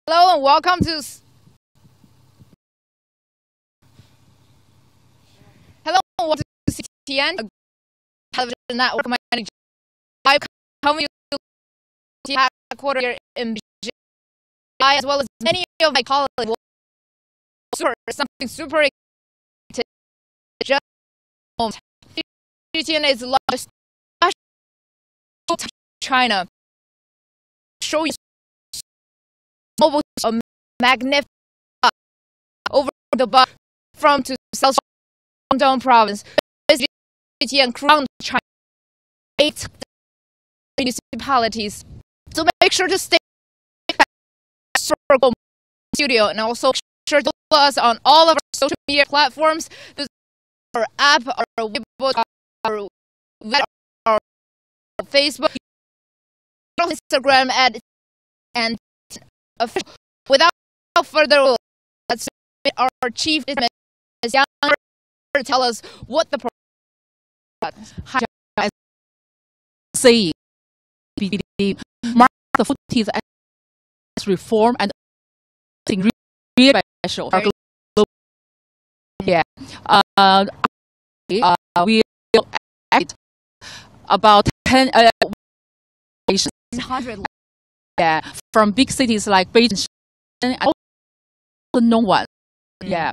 Hello and welcome to CGTN, a television network managed by coming to headquarters here in Beijing, as well as many of my colleagues. Something super exciting. Just CGTN is the largest China. Show you a magnificent over the bus from to South Shandong province. CGTN crowned China 8 municipalities. So make sure to stay circle studio and also sure to follow us on all of our social media platforms. This is our app, our Weibo, our Facebook, Instagram, and official. Without further ado, let's our chief is Yang to tell us what the saying mark the 40th reform and really special. Yeah, we will act about 10 yeah, from big cities like Beijing, and also no one. Yeah,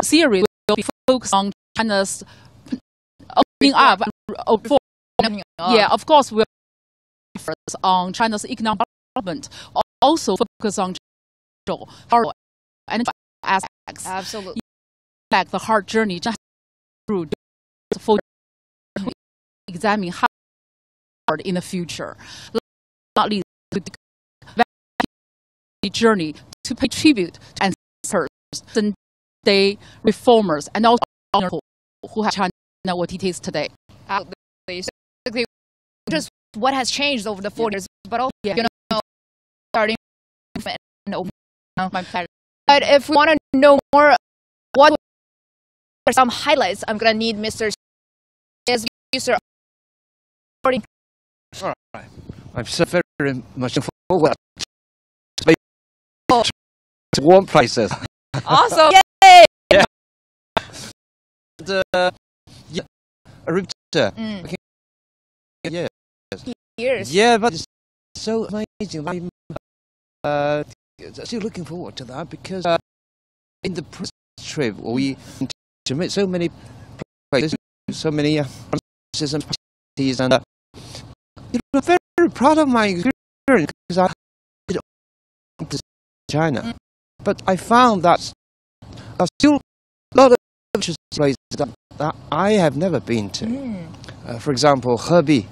series will be focused on China's opening up. Yeah, of course, we'll focus on China's economic development. Also focus on power and aspects. Absolutely, like the hard journey just through for examine how hard in the future. Not least the journey to pay tribute to ancestors, day reformers, and also who have China what it is today. Basically, just what has changed over the 4 years, but also starting and open. My pleasure. But if we want to know more, what are some highlights? I'm gonna need Mr. User. All right. I'm so very much looking forward to warm places. Awesome! Yay! Yeah. Yeah. A repeater. Okay. Yeah. Years. Yeah, but it's so amazing. I'm still looking forward to that because in the previous trip we to meet so many places, so many places and parties, and I'm very proud of my experience because I did to China, but I found that there's still a lot of places that I have never been to. For example, Hebei.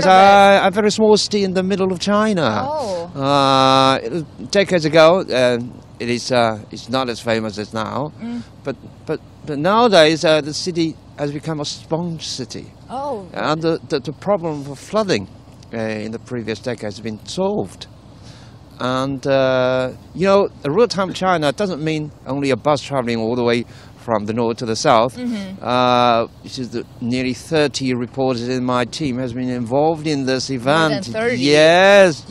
A very small city in the middle of China. Oh. Decades ago, it's not as famous as now, but nowadays the city has become a sponge city. Oh. And the problem of flooding in the previous decades has been solved. And a real-time China doesn't mean only a bus traveling all the way from the north to the south. Which is nearly 30 reporters in my team has been involved in this event. More than 30. Yes,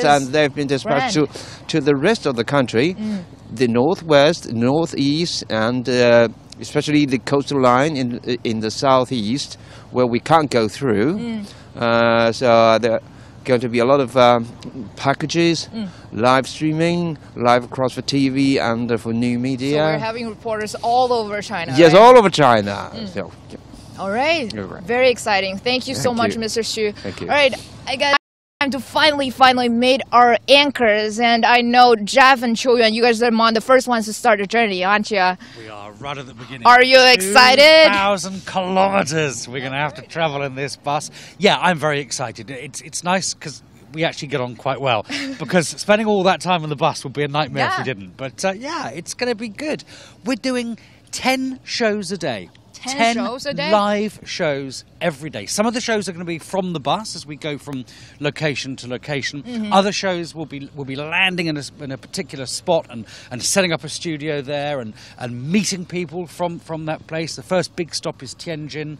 and they've been dispatched to the rest of the country, the northwest, northeast, and especially the coastal line in the southeast, where we can't go through. So there are going to be a lot of packages, live streaming, live across for TV and for new media. So we're having reporters all over China. Yes, right? all over China. So, yeah. All right. Very exciting. Thank you so much, Mr. Xu. Thank you. All right, I got time to finally meet our anchors, and I know Jeff and Qiuyuan, you guys are among the first ones to start the journey, aren't you? We are right at the beginning. Are you excited? 2,000 kilometers we're going to have to travel in this bus. Yeah, I'm very excited. It's nice because we actually get on quite well, because spending all that time on the bus would be a nightmare if we didn't. But yeah, it's going to be good. We're doing 10 shows a day. 10 shows a day? Live shows every day. Some of the shows are going to be from the bus as we go from location to location. Other shows will be landing in a particular spot and setting up a studio there and meeting people from that place. The first big stop is Tianjin,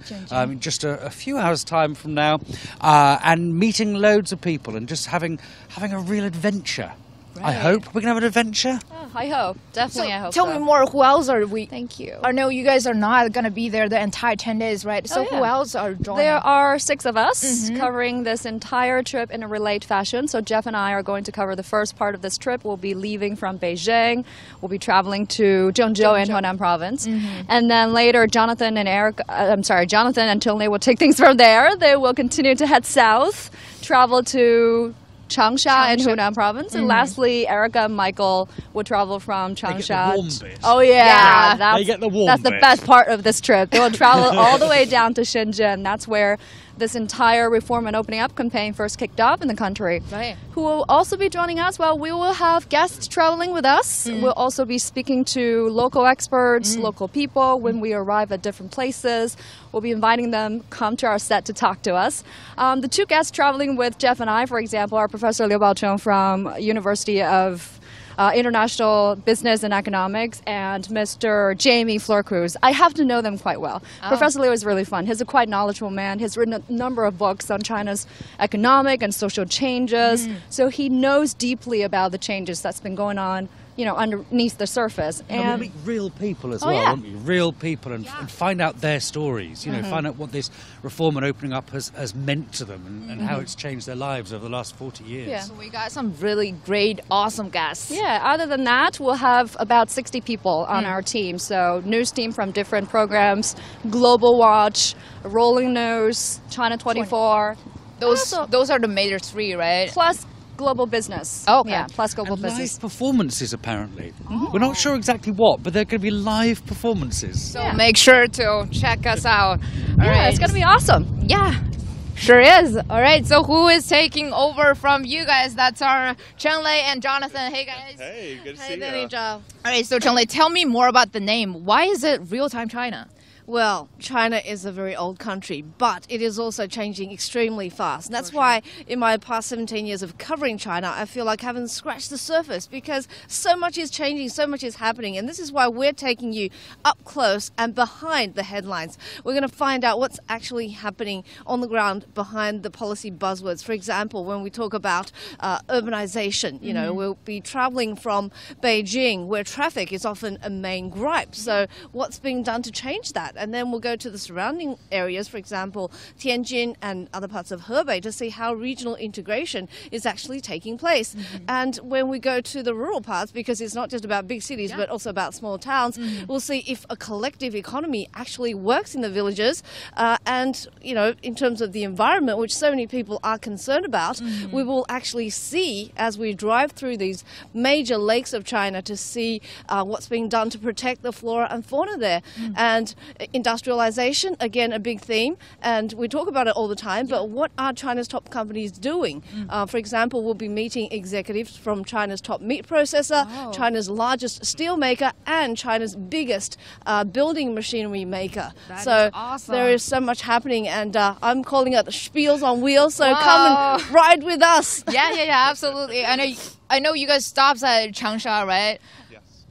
in just a few hours' time from now, and meeting loads of people and just having a real adventure. Right. I hope we're going to have an adventure. Oh, I hope. Definitely, I hope Tell me more, who else are we? Thank you. I know you guys are not going to be there the entire 10 days, right? So who else are joining? There are 6 of us covering this entire trip in a relate fashion. So Jeff and I are going to cover the first part of this trip. We'll be leaving from Beijing. We'll be traveling to Zhengzhou in Henan province. And then later, Jonathan and Tilney will take things from there. They will continue to head south, travel to Changsha in Hunan province, and lastly, Erica and Michael will travel from Changsha. Oh yeah, they get the warm that's the bit. best part of this trip. They will travel all the way down to Shenzhen. That's where this entire reform and opening up campaign first kicked off in the country. Right. Who will also be joining us? Well, we will have guests traveling with us. We'll also be speaking to local experts, local people when we arrive at different places. We'll be inviting them come to our set to talk to us. The 2 guests traveling with Jeff and I, for example, are Professor Liu Baocheng from University of International Business and Economics, and Mr. Jamie Fleur-Cruz. I have to know them quite well. Professor Liu is really fun. He's a quite knowledgeable man. He's written a number of books on China's economic and social changes, so he knows deeply about the changes that's been going on, you know, underneath the surface. And we'll meet real people as well, won't we? Real people and find out their stories, you know, find out what this reform and opening up has meant to them and how it's changed their lives over the last 40 years. Yeah. So we got some really great, awesome guests. Yeah, other than that, we'll have about 60 people on our team. So news team from different programs, Global Watch, Rolling News, China 24. Those are the major 3, right? Plus global business. Oh, okay. Yeah, plus global and business. live performances, apparently. We're not sure exactly what, but they're going to be live performances. So make sure to check us out. All right. It's going to be awesome. Yeah, sure is. All right, so who is taking over from you guys? That's our Chenlei and Jonathan. Hey, guys. Hey, good to see you. All right, so Chenlei, tell me more about the name. Why is it Real-Time China? Well, China is a very old country, but it is also changing extremely fast. And that's why in my past 17 years of covering China, I feel like I haven't scratched the surface because so much is changing, so much is happening. And this is why we're taking you up close and behind the headlines. We're going to find out what's actually happening on the ground behind the policy buzzwords. For example, when we talk about urbanization, you know, we'll be traveling from Beijing where traffic is often a main gripe. So what's being done to change that? And then we'll go to the surrounding areas, for example, Tianjin and other parts of Hebei, to see how regional integration is actually taking place. And when we go to the rural parts, because it's not just about big cities, but also about small towns, we'll see if a collective economy actually works in the villages. And, you know, in terms of the environment, which so many people are concerned about, we will actually see as we drive through these major lakes of China to see what's being done to protect the flora and fauna there. And industrialization, again, a big theme, and we talk about it all the time, but what are China's top companies doing? For example, we'll be meeting executives from China's top meat processor, China's largest steel maker, and China's biggest building machinery maker. That is awesome. There is so much happening, and I'm calling it spiels on wheels, so come and ride with us. Yeah, absolutely. I know you guys stopped at Changsha, right?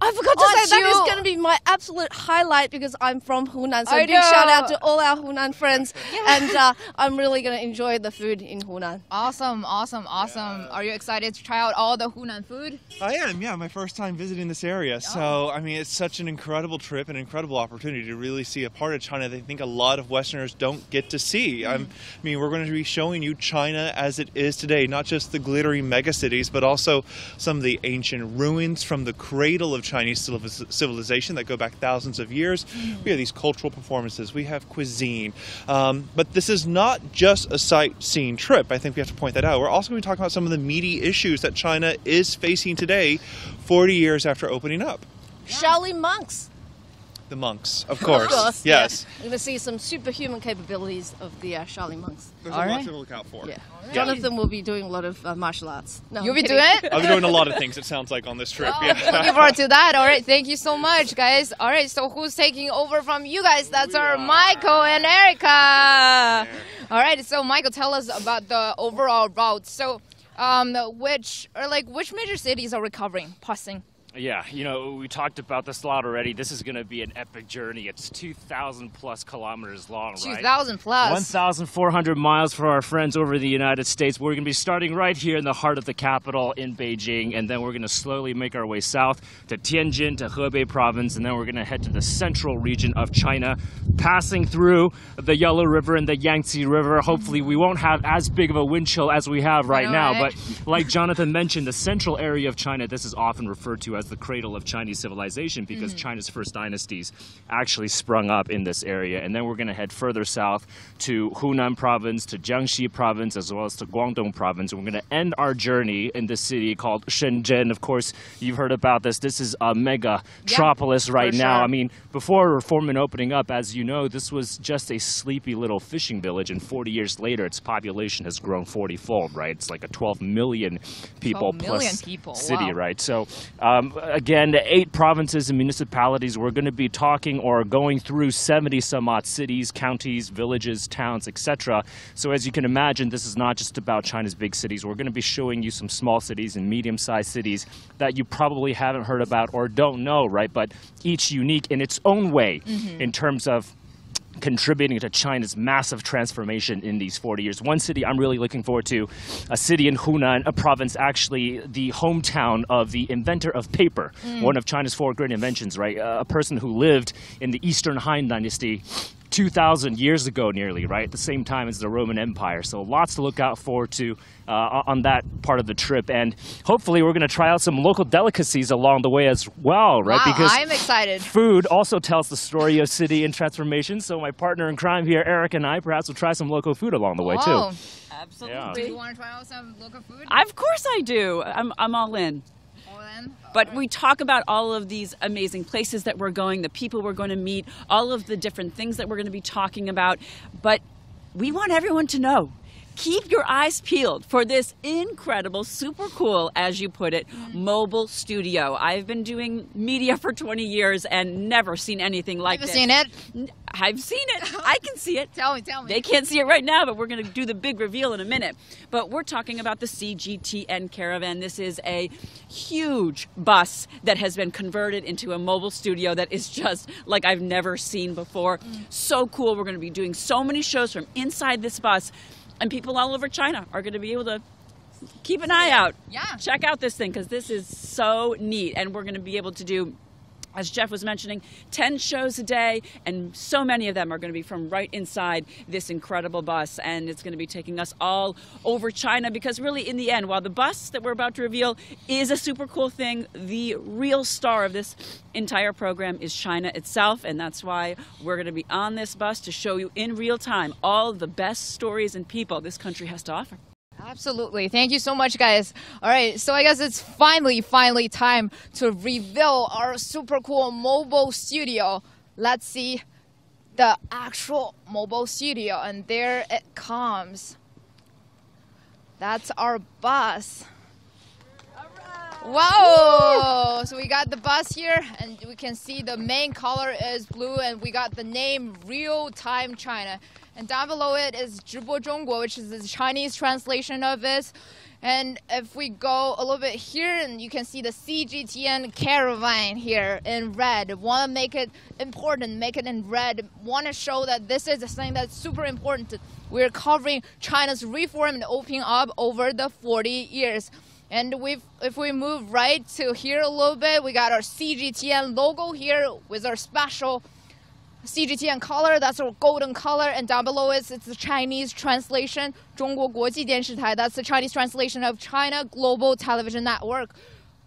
I forgot to say that is going to be my absolute highlight because I'm from Hunan. So big shout out to all our Hunan friends. And I'm really going to enjoy the food in Hunan. Awesome. Are you excited to try out all the Hunan food? I am, yeah. My first time visiting this area. So, I mean, it's such an incredible trip, an incredible opportunity to really see a part of China that I think a lot of Westerners don't get to see. I mean, we're going to be showing you China as it is today, not just the glittery megacities, but also some of the ancient ruins from the cradle of Chinese civilization that go back thousands of years. We have these cultural performances, we have cuisine, but this is not just a sightseeing trip. I think we have to point that out. We're also going to be talking about some of the meaty issues that China is facing today, 40 years after opening up. Shaolin monks. The monks, of course. Of course, yes. Yeah. We're going to see some superhuman capabilities of the Shaolin monks. There's a lot to look out for. Yeah. Jonathan will be doing a lot of martial arts. No, You'll be doing it? I'll be doing a lot of things, it sounds like, on this trip. Oh, looking forward to that. All right, thank you so much, guys. All right, so who's taking over from you guys? That's our Michael and Erica. All right, so Michael, tell us about the overall route. So, which major cities are we covering, passing? Yeah, you know, we talked about this a lot already. This is going to be an epic journey. It's 2,000 plus kilometers long, right? 2,000 plus. 1,400 miles for our friends over in the United States. We're going to be starting right here in the heart of the capital in Beijing, and then we're going to slowly make our way south to Tianjin, to Hebei province, and then we're going to head to the central region of China, passing through the Yellow River and the Yangtze River. Hopefully we won't have as big of a wind chill as we have right now, but like Jonathan mentioned, the central area of China, this is often referred to as the cradle of Chinese civilization because China's first dynasties actually sprung up in this area. And then we're going to head further south to Hunan province, to Jiangxi province, as well as to Guangdong province. And we're going to end our journey in this city called Shenzhen. Of course, you've heard about this. This is a mega metropolis right now. Sure. I mean, before reform and opening up, as you know, this was just a sleepy little fishing village. And 40 years later, its population has grown 40-fold, right? It's like a 12 million people plus city, right? So, again, 8 provinces and municipalities. We're going to be talking or going through 70 some odd cities, counties, villages, towns, etc. So as you can imagine, this is not just about China's big cities. We're going to be showing you some small cities and medium-sized cities that you probably haven't heard about or don't know, right? But each unique in its own way in terms of contributing to China's massive transformation in these 40 years. One city I'm really looking forward to, a city in Hunan, a province actually the hometown of the inventor of paper, one of China's 4 great inventions, right? A person who lived in the Eastern Han Dynasty 2,000 years ago nearly, right? At the same time as the Roman Empire. So lots to look out for to on that part of the trip. And hopefully we're going to try out some local delicacies along the way as well, right? Wow, because I'm excited. Food also tells the story of city and transformation. So my partner in crime here, Eric, and I perhaps will try some local food along the way too. Absolutely. Yeah. Do you want to try out some local food? Of course I do. I'm all in. But we talk about all of these amazing places that we're going, the people we're going to meet, all of the different things that we're going to be talking about. But we want everyone to know, keep your eyes peeled for this incredible, super cool, as you put it, mobile studio. I've been doing media for 20 years and never seen anything like this. Have you seen it? I've seen it. I can see it. Tell me. They can't see it right now, but we're going to do the big reveal in a minute. But we're talking about the CGTN Caravan. This is a huge bus that has been converted into a mobile studio that is just like I've never seen before. So cool. We're going to be doing so many shows from inside this bus, and people all over China are going to be able to keep an eye out. Yeah. Check out this thing because this is so neat, and we're going to be able to do, as Jeff was mentioning, 10 shows a day, and so many of them are going to be from right inside this incredible bus, and it's going to be taking us all over China because really in the end, while the bus that we're about to reveal is a super cool thing, the real star of this entire program is China itself, and that's why we're going to be on this bus to show you in real time all the best stories and people this country has to offer. Absolutely. Thank you so much, guys. All right, so I guess it's finally time to reveal our super cool mobile studio. Let's see the actual mobile studio, and there it comes. That's our bus. Whoa! So we got the bus here, and we can see the main color is blue, and we got the name Real Time China. And down below it is 直播中国, which is the Chinese translation of it. And if we go a little bit here, and you can see the CGTN Caravan here in red. Want to make it important, make it in red. Want to show that this is something that's super important. We're covering China's reform and opening up over the 40 years. And if we move right to here a little bit, we got our CGTN logo here with our special CGTN color. That's our golden color. And down below it's the Chinese translation, 中国国际电视台. That's the Chinese translation of China Global Television Network.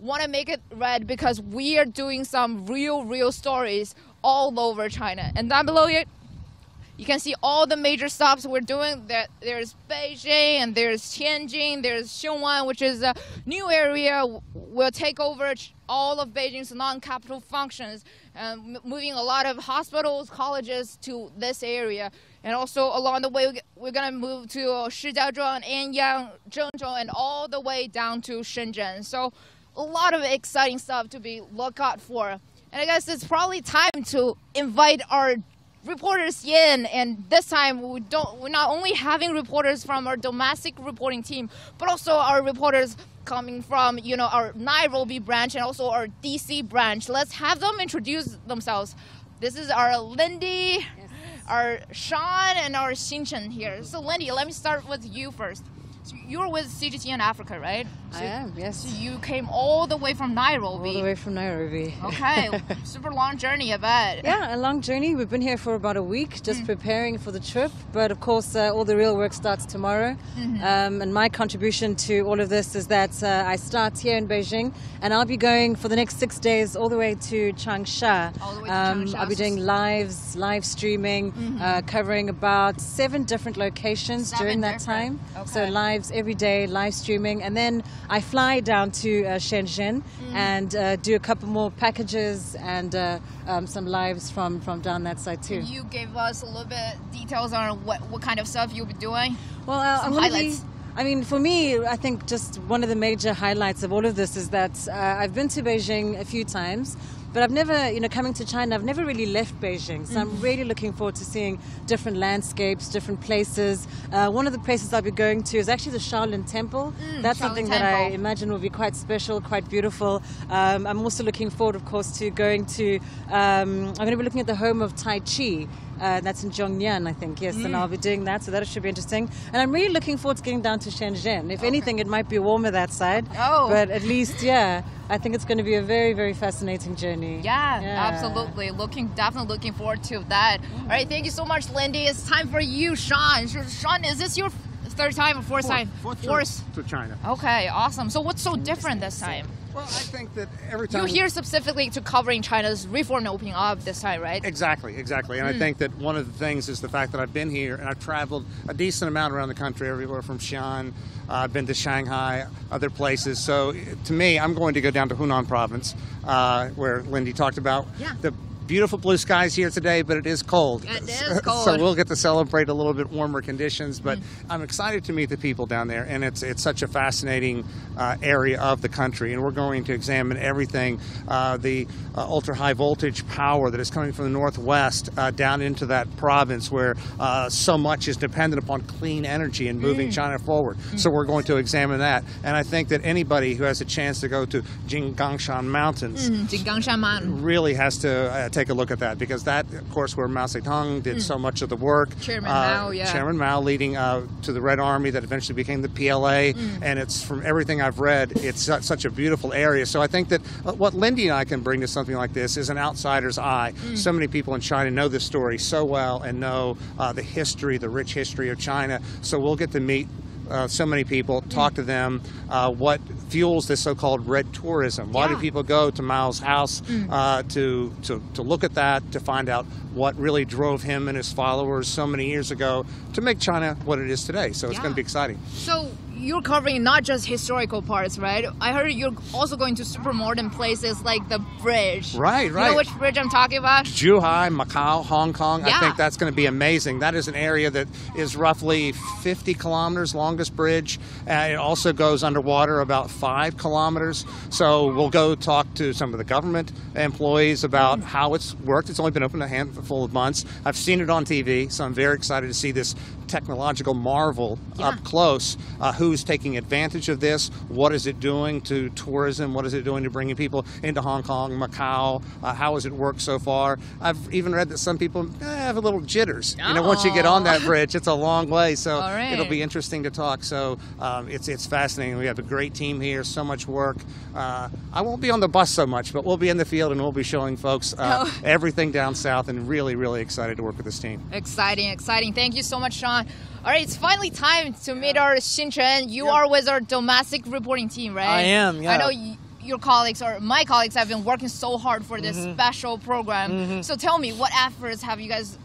Want to make it red because we are doing some real stories all over China. And down below here, You can see all the major stops we're doing. There's Beijing, and there's Tianjin, there's Shenzhen, which is a new area. We'll take over all of Beijing's non-capital functions, moving a lot of hospitals, colleges to this area. And also along the way, we're going to move to Shijiazhuang, Anyang, Zhengzhou, and all the way down to Shenzhen. So a lot of exciting stuff to be look out for. And I guess it's probably time to invite our reporters in, and this time we're not only having reporters from our domestic reporting team, but also our reporters coming from, you know, our Nairobi branch and also our DC branch. Let's have them introduce themselves. This is our Lindy, our Sean, and our Xinchen here. So Lindy, let me start with you first. So you're with CGTN Africa, right? So, I am, yes. So you came all the way from Nairobi. All the way from Nairobi. Okay, super long journey, I bet. Yeah, a long journey. We've been here for about a week, just preparing for the trip. But of course, all the real work starts tomorrow. And my contribution to all of this is that I start here in Beijing, and I'll be going for the next 6 days all the way to Changsha. All the way to Changsha. I'll be doing live streaming, covering about 7 different locations during that time. Okay. So lives every day, live streaming, and then I fly down to Shenzhen and do a couple more packages and some lives from down that side too. Can you give us a little bit details on what kind of stuff you'll be doing? Well, highlights. I mean, for me, I think just one of the major highlights of all of this is that I've been to Beijing a few times, but I've never, you know, coming to China, I've never really left Beijing. So I'm really looking forward to seeing different landscapes, different places. One of the places I'll be going to is actually the Shaolin Temple. That's something that I imagine will be quite special, quite beautiful. I'm also looking forward, of course, to going to, I'm going to be looking at the home of Tai Chi. That's in Zhongyan, I think, yes, and I'll be doing that, so that should be interesting. And I'm really looking forward to getting down to Shenzhen. If anything, it might be warmer that side, but at least, yeah, I think it's going to be a very, very fascinating journey. Yeah, absolutely. Definitely looking forward to that. All right, thank you so much, Lindy. It's time for you, Sean. Sean, is this your third time or fourth time? Fourth to China. Okay, awesome. So what's so different this time? Well, I think that every time... You're here specifically to covering China's reform opening up this time, right? Exactly. And I think that one of the things is the fact that I've been here and I've traveled a decent amount around the country, everywhere from Xi'an, I've been to Shanghai, other places. So to me, I'm going to go down to Hunan province, where Lindy talked about. The beautiful blue skies here today, but it is cold. It is cold. So we'll get to celebrate a little bit warmer conditions, but I'm excited to meet the people down there, and it's such a fascinating area of the country, and we're going to examine everything, the ultra-high voltage power that is coming from the northwest down into that province where so much is dependent upon clean energy and moving China forward. So we're going to examine that, and I think that anybody who has a chance to go to Jinggangshan Mountains really has to take a look at that, because that, of course, where Mao Zedong did so much of the work. Chairman Mao leading to the Red Army that eventually became the PLA, and it's, from everything I've read, it's such a beautiful area. So I think that what Lindy and I can bring to something like this is an outsider's eye. So many people in China know this story so well and know the history, the rich history of China. So we'll get to meet so many people, talk to them, what fuels this so-called red tourism. Why do people go to Mao's house to look at that, to find out what really drove him and his followers so many years ago to make China what it is today. So it's going to be exciting. So you're covering not just historical parts, right? I heard you're also going to super modern places like the bridge. Right. You know which bridge I'm talking about? Zhuhai, Macau, Hong Kong. I think that's going to be amazing. That is an area that is roughly 50 kilometers, longest bridge. It also goes underwater about 5 kilometers. So we'll go talk to some of the government employees about how it's worked. It's only been open a handful of months. I've seen it on TV, so I'm very excited to see this technological marvel up close. Who's taking advantage of this? What is it doing to tourism? What is it doing to bringing people into Hong Kong, Macau? How has it worked so far? I've even read that some people have a little jitters. You know, once you get on that bridge, it's a long way, so it'll be interesting to talk. So it's fascinating. We have a great team here, so much work. I won't be on the bus so much, but we'll be in the field and we'll be showing folks everything down south, and really, really excited to work with this team. Exciting. Thank you so much, Sean. All right, it's finally time to meet our Xinchen. You are with our domestic reporting team, right? I am, yeah. I know your colleagues, or my colleagues, have been working so hard for this special program. So tell me, what efforts have you guys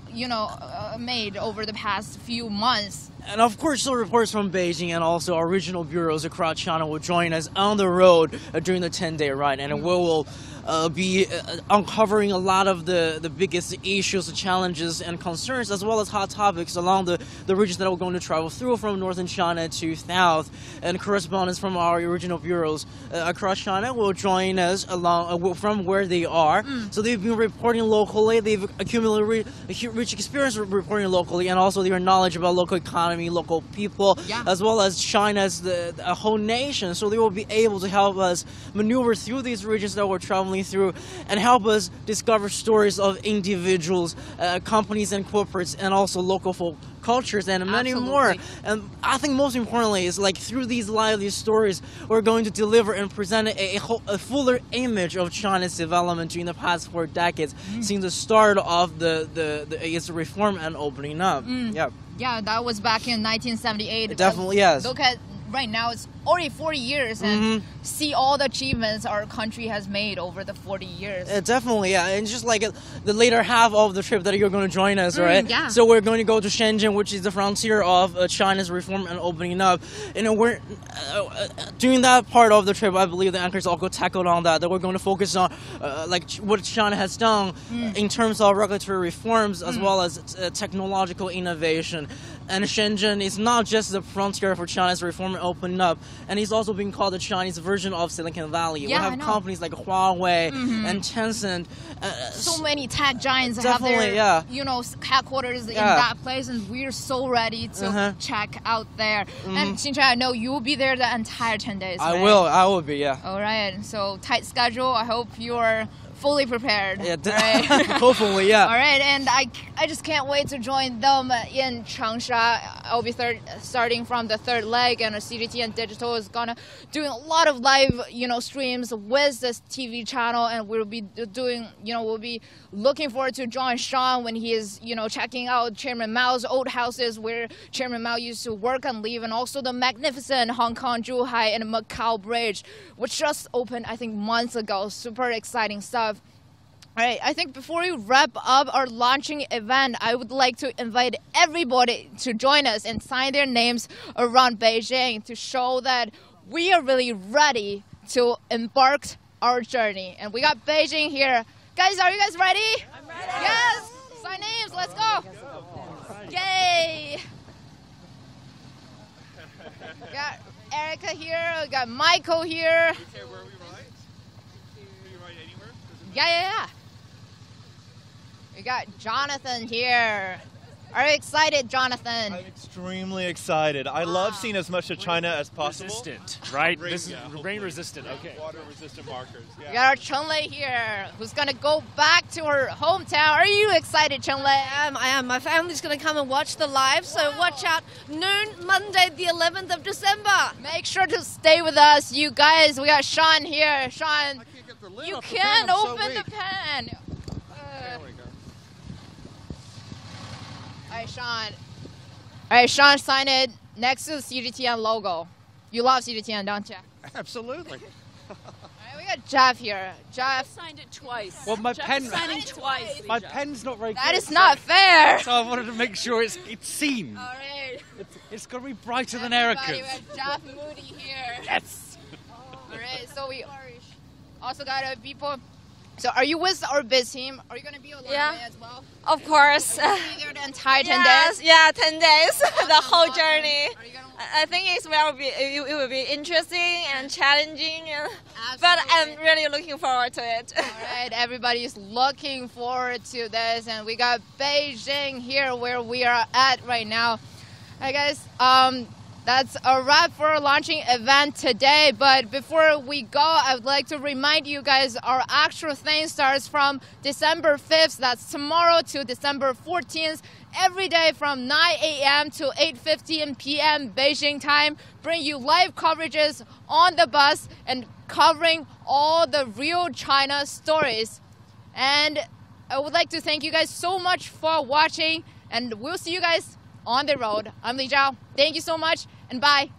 made over the past few months. And of course, the reports from Beijing and also our regional bureaus across China will join us on the road during the 10-day ride, and we will be uncovering a lot of the biggest issues, challenges, and concerns, as well as hot topics along the regions that we're going to travel through, from northern China to south. And correspondents from our regional bureaus across China will join us along from where they are. So they've been reporting locally. They've accumulated rich experience reporting locally, and also their knowledge about local economy, local people, as well as China's the whole nation. So they will be able to help us maneuver through these regions that we're traveling through, and help us discover stories of individuals, companies and corporates, and also local folk cultures, and many more. And I think most importantly is, like, through these lively stories, we're going to deliver and present a fuller image of China's development during the past 4 decades, since the start of its reform and opening up. Yeah, that was back in 1978. Definitely, yes. Look at right now, it's already 40 years, and see all the achievements our country has made over the 40 years. Definitely, yeah. And just like the later half of the trip that you're going to join us, right? Yeah. So we're going to go to Shenzhen, which is the frontier of China's reform and opening up. We're during that part of the trip, I believe the anchors also tackled on that we're going to focus on like what China has done in terms of regulatory reforms, as well as technological innovation. And Shenzhen is not just the frontier for China's reform and opening up, and it's also being called the Chinese version of Silicon Valley. We have companies like Huawei and Tencent. So many tech giants have their, headquarters in that place, and we're so ready to check out there. And Xinchen, I know you will be there the entire 10 days, right? I will be, yeah. All right, so tight schedule. I hope you're fully prepared. Yeah, right? Hopefully, yeah. All right, and I just can't wait to join them in Changsha. I'll be starting from the third leg, and CGTN Digital is gonna doing a lot of live, streams with this TV channel, and we'll be doing, we'll be looking forward to John Sean when he is, checking out Chairman Mao's old houses where Chairman Mao used to work and live, and also the magnificent Hong Kong, Zhuhai, and Macau Bridge, which just opened, I think, months ago. Super exciting stuff. All right, I think before we wrap up our launching event, I would like to invite everybody to join us and sign their names around Beijing to show that we are really ready to embark our journey. And we got Beijing here. Guys, are you guys ready? I'm ready. Yes! Sign names, let's go! Yay! We got Erica here, we got Michael here. Okay, where we ride? Do you ride anywhere? Yeah. We got Jonathan here. Are you excited, Jonathan? I'm extremely excited. I love seeing as much of China as possible. Resistant, right? This is rain resistant, okay. Water resistant markers. Yeah. We got our Chenlei here, who's gonna go back to her hometown. Are you excited, Chenlei? I am. My family's gonna come and watch the live, so watch out noon, Monday, the 11th of December. Make sure to stay with us, you guys. We got Sean here. Sean, you can open the pen. There we go. All right, Sean, sign it next to the CGTN logo. You love CGTN, don't you? Absolutely. All right, we got Jeff here. Jeff signed it twice. Well, my Jeff pen. Signing twice. My pen's not very good. That is not fair. So I wanted to make sure it's seen. All right. It's got to be brighter than Everybody, Erica's. we got Jeff Moody here. Yes. All right, so we also got people. So are you with our biz team? Are you going to be along as well? Of course. Are you going to be there the entire 10 days? Yeah, 10 days, the whole journey. I think it will be interesting and challenging, but I'm really looking forward to it. All right, everybody's looking forward to this, and we got Beijing here where we are at right now. All right, guys. That's a wrap for our launching event today. But before we go, I would like to remind you guys our actual thing starts from December 5th. That's tomorrow to December 14th. Every day from 9 a.m. to 8:15 p.m. Beijing time. Bring you live coverages on the bus and covering all the real China stories. And I would like to thank you guys so much for watching. And we'll see you guys on the road. I'm Li Zhao. Thank you so much, and bye.